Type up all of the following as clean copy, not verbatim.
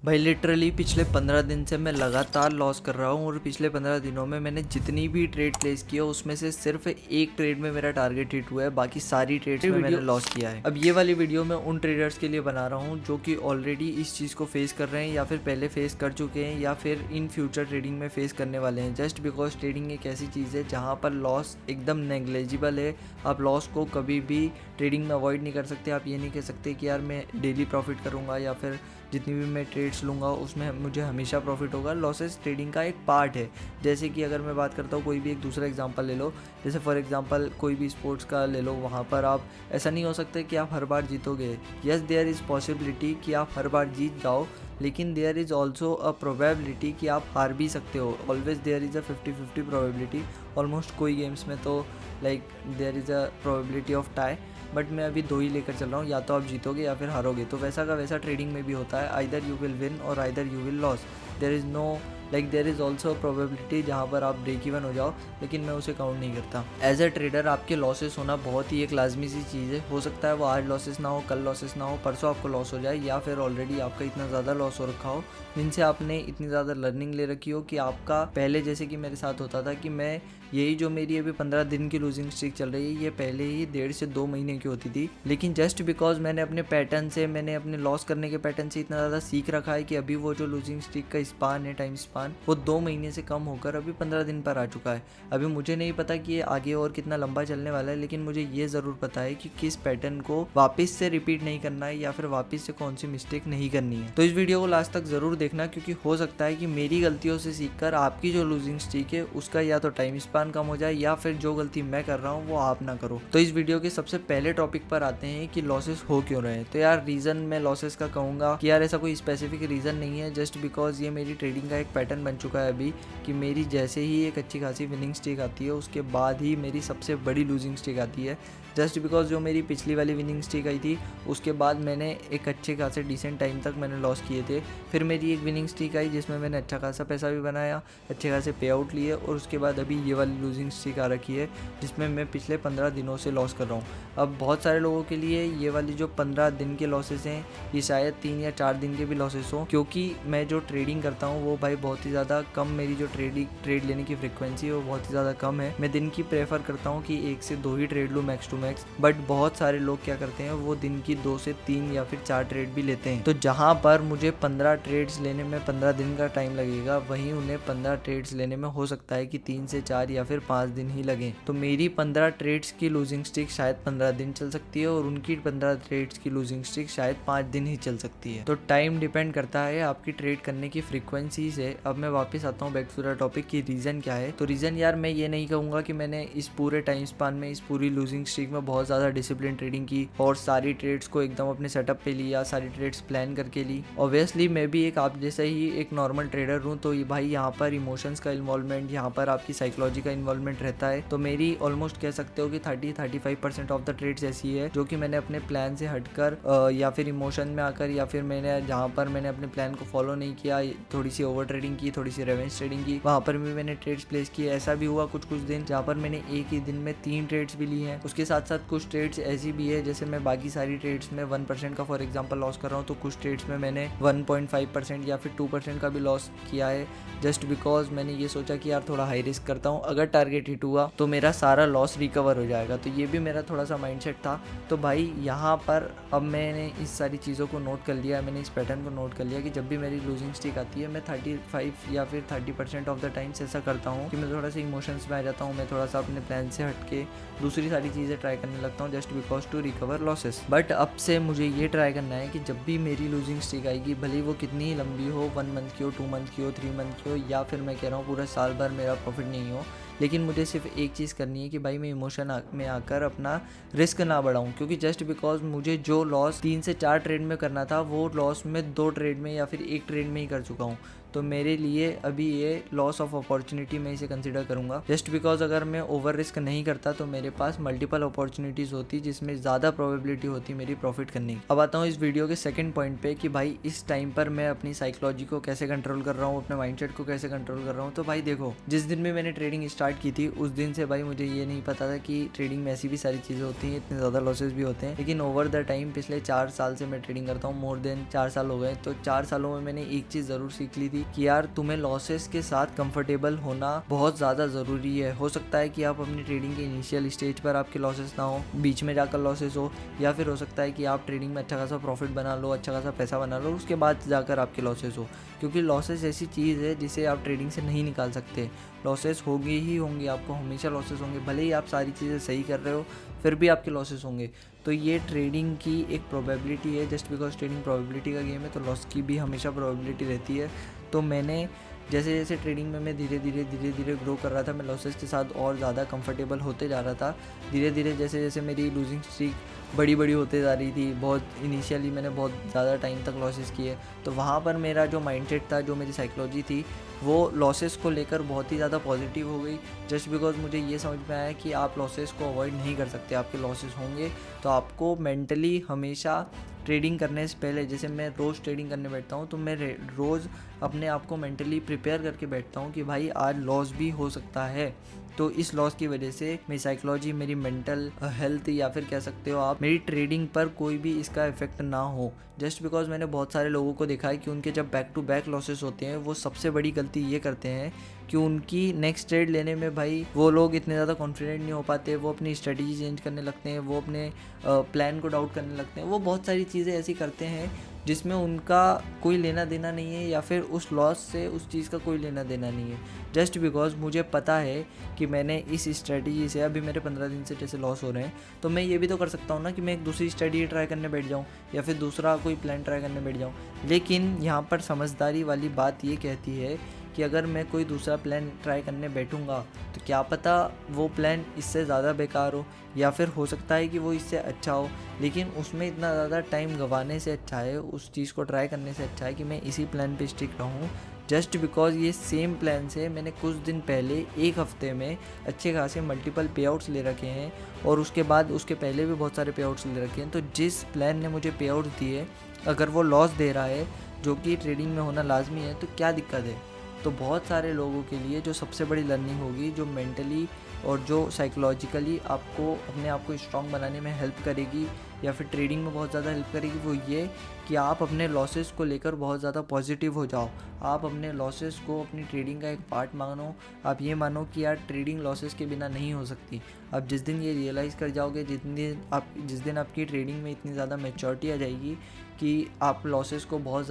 भाई लिटरली पिछले 15 दिन से मैं लगातार लॉस कर रहा हूँ और पिछले 15 दिनों में मैंने जितनी भी ट्रेड प्लेस की है उसमें से सिर्फ एक ट्रेड में मेरा टारगेट हिट हुआ है, बाकी सारी ट्रेड्स में मैंने लॉस किया है। अब ये वाली वीडियो मैं उन ट्रेडर्स के लिए बना रहा हूँ जो कि ऑलरेडी इस चीज़ को फेस कर रहे हैं या फिर पहले फेस कर चुके हैं या फिर इन फ्यूचर ट्रेडिंग में फेस करने वाले हैं। जस्ट बिकॉज ट्रेडिंग एक ऐसी चीज़ है जहाँ पर लॉस एकदम नेग्लेजिबल है। आप लॉस को कभी भी ट्रेडिंग में अवॉइड नहीं कर सकते। आप ये नहीं कह सकते कि यार मैं डेली प्रॉफिट करूँगा या फिर जितनी भी मैं ट्रेड्स लूँगा उसमें मुझे हमेशा प्रॉफिट होगा। लॉसेस ट्रेडिंग का एक पार्ट है। जैसे कि अगर मैं बात करता हूँ कोई भी एक दूसरा एग्जांपल ले लो, जैसे फॉर एग्जांपल कोई भी स्पोर्ट्स का ले लो, वहाँ पर आप ऐसा नहीं हो सकता कि आप हर बार जीतोगे। यस, देयर इज़ पॉसिबिलिटी कि आप हर बार जीत जाओ, लेकिन there is also a probability कि आप हार भी सकते हो। Always there is a 50-50 probability. Almost कोई गेम्स में तो like there is a probability of tie, but मैं अभी दो ही लेकर चल रहा हूँ, या तो आप जीतोगे या फिर हारोगे। तो वैसा का वैसा ट्रेडिंग में भी होता है, आइदर यू विल विन और either you will loss. There is no there is also probability जहाँ पर आप ब्रेक इवन हो जाओ, लेकिन मैं उसे काउंट नहीं करता। एज अ ट्रेडर आपके लॉसेस होना बहुत ही एक लाजमी सी चीज़ है। हो सकता है वो आज लॉसेस ना हो, कल लॉसेस ना हो, परसों आपको लॉस हो जाए, या फिर ऑलरेडी आपका इतना ज़्यादा लॉस हो रखा हो जिनसे आपने इतनी ज़्यादा लर्निंग ले रखी हो कि आपका पहले, जैसे कि मेरे साथ होता था कि मैं यही जो मेरी अभी 15 दिन की लूजिंग स्ट्रीक चल रही है, ये पहले ही 1.5 से 2 महीने की होती थी। लेकिन जस्ट बिकॉज मैंने अपने पैटर्न से, मैंने अपने लॉस करने के पैटर्न से इतना ज़्यादा सीख रखा है कि अभी वो जो लूजिंग स्ट्रीक का स्पान है, टाइम स्पान, वो 2 महीने से कम होकर अभी 15 दिन पर आ चुका है। अभी मुझे नहीं पता कि ये आगे और कितना लंबा चलने वाला है, लेकिन मुझे ये ज़रूर पता है कि किस पैटर्न को वापस से रिपीट नहीं करना है या फिर वापस से कौन सी मिस्टेक नहीं करनी है। तो इस वीडियो को लास्ट तक ज़रूर देखना, क्योंकि हो सकता है कि मेरी गलतियों से सीखकर आपकी जो लूजिंग स्ट्रीक है उसका या तो टाइम स्पान कम हो जाए या फिर जो गलती मैं कर रहा हूँ वो आप ना करो। तो इस वीडियो के सबसे पहले टॉपिक पर आते हैं कि लॉसेस हो क्यों रहे हैं। तो यार रीज़न मैं लॉसेस का कहूँगा कि यार ऐसा कोई स्पेसिफिक रीज़न नहीं है, जस्ट बिकॉज ये मेरी ट्रेडिंग का एक पैटर्न बन चुका है अभी कि मेरी जैसे ही एक अच्छी खासी विनिंग स्ट्रीक आती है उसके बाद ही मेरी सबसे बड़ी लूजिंग स्ट्रीक आती है। जस्ट बिकॉज जो मेरी पिछली वाली विनिंग स्ट्रीक आई थी उसके बाद मैंने एक अच्छे खासे डिसेंट टाइम तक मैंने लॉस किए थे। फिर मेरी एक विनिंग स्ट्रीक आई जिसमें मैंने अच्छा खासा पैसा भी बनाया, अच्छे खासे पे आउट लिए, और उसके बाद अभी ये वाली लूजिंग स्ट्रीक आ रखी है जिसमें मैं पिछले 15 दिनों से लॉस कर रहा हूँ। अब बहुत सारे लोगों के लिए ये वाली जो 15 दिन के लॉसेस हैं ये शायद 3 या 4 दिन के भी लॉसेस हों, क्योंकि मैं जो ट्रेडिंग करता हूँ वो भाई बहुत ही ज़्यादा कम, मेरी जो ट्रेड लेने की फ्रिक्वेंसी है वो बहुत ही ज़्यादा कम है। मैं दिन की प्रेफर करता हूँ कि 1 से 2 ही ट्रेड लूँ मैक्स टू मैक्स, बट बहुत सारे लोग क्या करते हैं वो दिन की 2 से 3 या फिर 4 ट्रेड भी लेते हैं। तो जहाँ पर मुझे 15 ट्रेड्स लेने में 15 दिन का टाइम लगेगा, वहीं उन्हें 15 ट्रेड्स लेने में हो सकता है कि 3 से 4 या फिर 5 दिन ही लगे। तो मेरी 15 ट्रेड्स की लूजिंग स्ट्रीक शायद 15 दिन चल सकती है और उनकी 15 ट्रेड्स की लूजिंग स्ट्रीक शायद 5 दिन ही चल सकती है। तो टाइम डिपेंड करता है आपकी ट्रेड करने की फ्रीक्वेंसी से। अब मैं वापस आता हूँ बैक टू द टॉपिक कि रीज़न क्या है। तो रीज़न यार मैं ये नहीं कहूँगा कि मैंने इस पूरे टाइम स्पान में, इस पूरी लूजिंग स्ट्रीक में बहुत ज़्यादा डिसिप्लिन ट्रेडिंग की और सारी ट्रेड्स को एकदम अपने सेटअप पे लिया, सारी ट्रेड्स प्लान करके ली। ऑब्वियसली मैं भी एक आप जैसा ही एक नॉर्मल ट्रेडर हूँ, तो ये भाई यहाँ पर इमोशंस का इन्वॉल्वमेंट, यहाँ पर आपकी साइकोलॉजी का इन्वॉल्वमेंट रहता है। तो मेरी ऑलमोस्ट कह सकते हो कि 30-35% ऑफ द ट्रेड्स ऐसी है जो कि मैंने अपने प्लान से हटकर या फिर इमोशन में आकर, या फिर मैंने जहाँ पर मैंने अपने प्लान को फॉलो नहीं किया, थोड़ी सी ओवर ट्रेडिंग की, थोड़ी सी रिवेंज ट्रेडिंग की, वहाँ पर भी मैंने ट्रेड्स प्लेस किए। ऐसा भी हुआ कुछ दिन जहाँ पर मैंने एक ही दिन में 3 ट्रेड्स भी लिए हैं। उसके साथ साथ कुछ ट्रेड्स ऐसी भी है जैसे मैं बाकी सारी ट्रेड्स में 1% का फॉर एग्जांपल लॉस कर रहा हूँ, तो कुछ ट्रेड्स में मैंने 1.5% या फिर 2% का भी लॉस किया है, जस्ट बिकॉज मैंने ये सोचा कि यार थोड़ा हाई रिस्क करता हूँ, अगर टारगेट हिट हुआ तो मेरा सारा लॉस रिकवर हो जाएगा। तो ये भी मेरा थोड़ा सा माइंडसेट था। तो भाई यहाँ पर अब मैंने इस सारी चीज़ों को नोट कर लिया, मैंने इस पैटर्न को नोट कर लिया कि जब भी मेरी लूजिंग स्ट्रीक आती है मैं 35 या फिर 30% ऑफ द टाइम्स ऐसा करता हूँ कि मैं थोड़ा सा इमोशंस में आ जाता हूँ, मैं थोड़ा सा अपने प्लान से हटके दूसरी सारी चीज़ें ट्राई करने लगता हूँ just because to recover losses. But अब से मुझे ये ट्राई करना है कि जब भी मेरी लूजिंग स्ट्रीक आएगी, भले वो कितनी ही लंबी हो, 1 मंथ की हो, 2 मंथ की हो, 3 मंथ की हो, या फिर मैं कह रहा हूँ पूरा साल भर मेरा प्रॉफिट नहीं हो, लेकिन मुझे सिर्फ एक चीज़ करनी है कि भाई मैं इमोशन में आकर अपना रिस्क ना बढ़ाऊं। क्योंकि जस्ट बिकॉज मुझे जो लॉस 3 से 4 ट्रेड में करना था वो लॉस मैं 2 ट्रेड में या फिर 1 ट्रेड में ही कर चुका हूँ। तो मेरे लिए अभी ये लॉस ऑफ अपॉर्चुनिटी मैं इसे कंसिडर करूँगा। जस्ट बिकॉज अगर मैं ओवर रिस्क नहीं करता तो मेरे पास मल्टीपल अपॉर्चुनिटीज़ होती जिसमें ज़्यादा प्रोबेबिलिटी होती मेरी प्रॉफिट करने की। अब आता हूँ इस वीडियो के सेकंड पॉइंट पे कि भाई इस टाइम पर मैं अपनी साइकोलॉजी को कैसे कंट्रोल कर रहा हूँ, अपने माइंडसेट को कैसे कंट्रोल कर रहा हूँ। तो भाई देखो, जिस दिन भी मैंने ट्रेडिंग स्टार्ट की थी उस दिन से भाई मुझे ये नहीं पता था कि ट्रेडिंग में ऐसी भी सारी चीज़ें होती हैं, इतने ज़्यादा लॉसेस भी होते हैं। लेकिन ओवर द टाइम पिछले 4 साल से मैं ट्रेडिंग करता हूँ, मोर देन 4 साल हो गए। तो 4 सालों में मैंने एक चीज़ ज़रूर सीख ली थी कि यार तुम्हें लॉसेस के साथ कंफर्टेबल होना बहुत ज़्यादा ज़रूरी है। हो सकता है कि आप अपनी ट्रेडिंग के इनिशियल स्टेज पर आपके लॉसेस ना हो, बीच में जाकर लॉसेस हो, या फिर हो सकता है कि आप ट्रेडिंग में अच्छा खासा प्रॉफिट बना लो, अच्छा खासा पैसा बना लो, उसके बाद जाकर आपके लॉसेस हो। क्योंकि लॉसेस ऐसी चीज़ है जिसे आप ट्रेडिंग से नहीं निकाल सकते। लॉसेस होंगे ही होंगे, आपको हमेशा लॉसेस होंगे। भले ही आप सारी चीज़ें सही कर रहे हो फिर भी आपके लॉसेस होंगे। तो ये ट्रेडिंग की एक प्रोबेबिलिटी है। जस्ट बिकॉज ट्रेडिंग प्रोबेबिलिटी का गेम है तो लॉस की भी हमेशा प्रोबेबिलिटी रहती है। तो मैंने जैसे जैसे ट्रेडिंग में मैं धीरे धीरे ग्रो कर रहा था, मैं लॉसेस के साथ और ज़्यादा कंफर्टेबल होते जा रहा था। धीरे धीरे जैसे जैसे मेरी लूजिंग स्ट्रीक बड़ी होते जा रही थी, बहुत इनिशियली मैंने बहुत ज़्यादा टाइम तक लॉसेस किए। तो वहाँ पर मेरा जो माइंडसेट था, जो मेरी साइकोलॉजी थी, वो लॉसेस को लेकर बहुत ही ज़्यादा पॉजिटिव हो गई। जस्ट बिकॉज मुझे ये समझ में आया कि आप लॉसेस को अवॉइड नहीं कर सकते, आपके लॉसेस होंगे। तो आपको मेंटली हमेशा ट्रेडिंग करने से पहले, जैसे मैं रोज़ ट्रेडिंग करने बैठता हूँ तो मैं रोज़ अपने आप को मेंटली प्रिपेयर करके बैठता हूँ कि भाई आज लॉस भी हो सकता है। तो इस लॉस की वजह से मेरी साइकोलॉजी, मेरी मेंटल हेल्थ, या फिर कह सकते हो आप मेरी ट्रेडिंग पर कोई भी इसका इफेक्ट ना हो। जस्ट बिकॉज मैंने बहुत सारे लोगों को देखा है कि उनके जब बैक टू बैक लॉसेस होते हैं, वो सबसे बड़ी गलती ये करते हैं कि उनकी नेक्स्ट ट्रेड लेने में भाई वो लोग इतने ज़्यादा कॉन्फिडेंट नहीं हो पाते, वो अपनी स्ट्रेटजी चेंज करने लगते हैं, वो अपने प्लान को डाउट करने लगते हैं, वो बहुत सारी चीज़ें ऐसी करते हैं जिसमें उनका कोई लेना देना नहीं है, या फिर उस लॉस से उस चीज़ का कोई लेना देना नहीं है। जस्ट बिकॉज मुझे पता है कि मैंने इस स्ट्रेटजी से, अभी मेरे 15 दिन से जैसे लॉस हो रहे हैं, तो मैं ये भी तो कर सकता हूँ ना कि मैं एक दूसरी स्ट्रेटजी ट्राई करने बैठ जाऊँ या फिर दूसरा कोई प्लान ट्राई करने बैठ जाऊँ। लेकिन यहाँ पर समझदारी वाली बात ये कहती है कि अगर मैं कोई दूसरा प्लान ट्राई करने बैठूंगा तो क्या पता वो प्लान इससे ज़्यादा बेकार हो, या फिर हो सकता है कि वो इससे अच्छा हो। लेकिन उसमें इतना ज़्यादा टाइम गंवाने से अच्छा है, उस चीज़ को ट्राई करने से अच्छा है कि मैं इसी प्लान पे स्टिक रहूँ। जस्ट बिकॉज ये सेम प्लान से मैंने कुछ दिन पहले एक हफ्ते में अच्छे खासे मल्टीपल पे आउट्स ले रखे हैं, और उसके बाद उसके पहले भी बहुत सारे पे आउट्स ले रखे हैं। तो जिस प्लान ने मुझे पे आउट दिए, अगर वो लॉस दे रहा है, जो कि ट्रेडिंग में होना लाजमी है, तो क्या दिक्कत है। तो बहुत सारे लोगों के लिए जो सबसे बड़ी लर्निंग होगी, जो मेंटली और जो साइकोलॉजिकली आपको अपने आप को स्ट्रॉन्ग बनाने में हेल्प करेगी, या फिर ट्रेडिंग में बहुत ज़्यादा हेल्प करेगी, वो ये कि आप अपने लॉसेस को लेकर बहुत ज़्यादा पॉजिटिव हो जाओ। आप अपने लॉसेस को अपनी ट्रेडिंग का एक पार्ट मानो। आप ये मानो कि यार ट्रेडिंग लॉसेस के बिना नहीं हो सकती। आप जिस दिन ये रियलाइज़ कर जाओगे, जिस दिन आपकी ट्रेडिंग में इतनी ज़्यादा मैच्योरिटी आ जाएगी कि आप लॉसेस को बहुत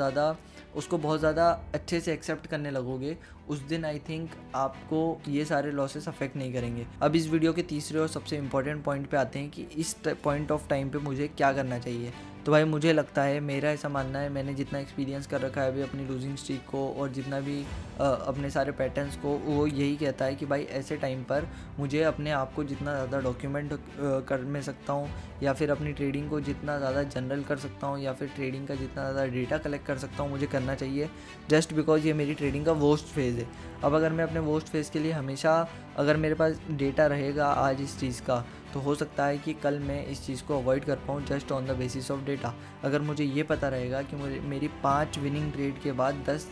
ज़्यादा अच्छे से एक्सेप्ट करने लगोगे, उस दिन आई थिंक आपको ये सारे लॉसेस अफेक्ट नहीं करेंगे। अब इस वीडियो के तीसरे और सबसे इम्पॉर्टेंट पॉइंट पे आते हैं कि इस पॉइंट ऑफ टाइम पे मुझे क्या करना चाहिए। तो भाई मुझे लगता है, मेरा ऐसा मानना है, मैंने जितना एक्सपीरियंस कर रखा है अभी अपनी लूजिंग स्ट्रीक को और जितना भी अपने सारे पैटर्न्स को, वो यही कहता है कि भाई ऐसे टाइम पर मुझे अपने आप को जितना ज़्यादा डॉक्यूमेंट कर में सकता हूँ, या फिर अपनी ट्रेडिंग को जितना ज़्यादा जनरल कर सकता हूँ, या फिर ट्रेडिंग का जितना ज़्यादा डेटा कलेक्ट कर सकता हूँ, मुझे करना चाहिए। जस्ट बिकॉज ये मेरी ट्रेडिंग का वर्स्ट फेज़ है। अब अगर मैं अपने वर्स्ट फेज़ के लिए हमेशा, अगर मेरे पास डेटा रहेगा आज इस चीज़ का, तो हो सकता है कि कल मैं इस चीज़ को अवॉइड कर पाऊँ just on the basis of data. अगर मुझे ये पता रहेगा कि मेरी 5 विनिंग ट्रेड के बाद 10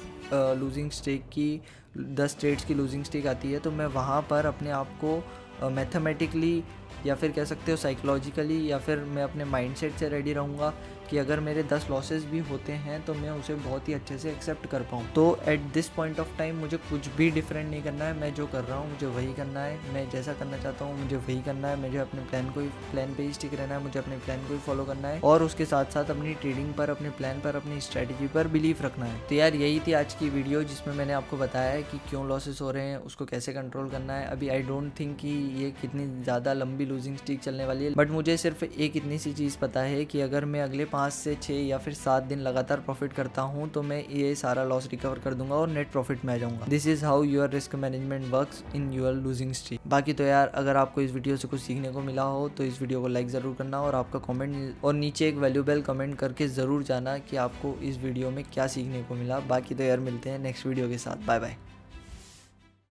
ट्रेड्स की लूजिंग स्ट्रीक आती है, तो मैं वहाँ पर अपने आप को मैथमेटिकली, या फिर कह सकते हो साइकोलॉजिकली, या फिर मैं अपने माइंडसेट से रेडी रहूँगा कि अगर मेरे 10 लॉसेस भी होते हैं तो मैं उसे बहुत ही अच्छे से एक्सेप्ट कर पाऊँ। तो at this point of time मुझे कुछ भी डिफरेंट नहीं करना है। मैं जो कर रहा हूँ मुझे वही करना है, मैं जैसा करना चाहता हूँ मुझे वही करना है। मुझे अपने प्लान पे ही स्टिक रहना है, मुझे अपने प्लान को ही फॉलो करना है, और उसके साथ साथ अपनी ट्रेडिंग पर, अपने प्लान पर, अपनी स्ट्रैटेजी पर बिलीव रखना है। तो यार यही थी आज की वीडियो, जिसमें मैंने आपको बताया है कि क्यों लॉसेस हो रहे हैं, उसको कैसे कंट्रोल करना है। अभी आई डोंट थिंक कि ये कितनी ज़्यादा लंबी लूजिंग स्ट्रीक चलने वाली है, बट मुझे सिर्फ एक इतनी सी चीज़ पता है कि अगर मैं अगले 5 से 6 या फिर 7 दिन लगातार प्रॉफिट करता हूँ तो मैं ये सारा लॉस रिकवर कर दूंगा और नेट प्रॉफिट में आ जाऊंगा। This is how your risk management works in your losing streak. बाकी तो यार अगर आपको इस वीडियो से कुछ सीखने को मिला हो तो इस वीडियो को लाइक ज़रूर करना और आपका कमेंट और नीचे एक वैल्यूएबल कमेंट करके ज़रूर जाना कि आपको इस वीडियो में क्या सीखने को मिला। बाकी तो यार मिलते हैं नेक्स्ट वीडियो के साथ। Bye bye.